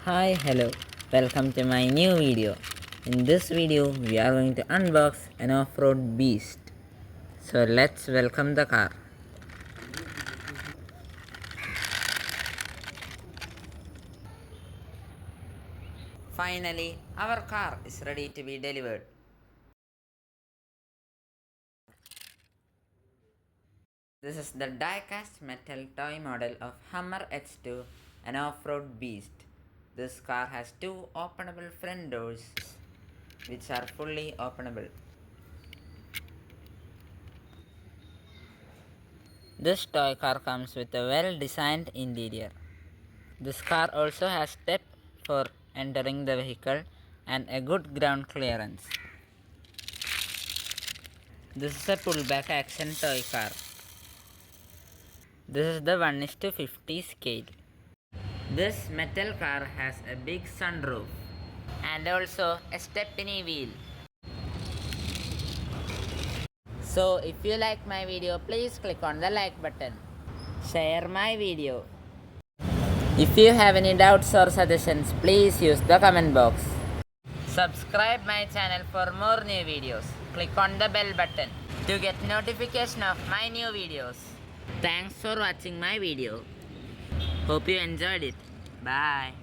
Hi, hello, welcome to my new video. In this video, we are going to unbox an off-road beast. So let's welcome the car. Finally, our car is ready to be delivered. This is the Diecast metal toy model of Hummer H2, an off-road beast. This car has two openable front doors which are fully openable. This toy car comes with a well-designed interior. This car also has step for entering the vehicle and a good ground clearance. This is a pullback action toy car. This is the 1:50 scale. This metal car has a big sunroof and also a stepney wheel. So if you like my video, please click on the like button. Share my video. If you have any doubts or suggestions, please use the comment box. Subscribe my channel for more new videos. Click on the bell button to get notification of my new videos. Thanks for watching my video. Hope you enjoyed it. Bye.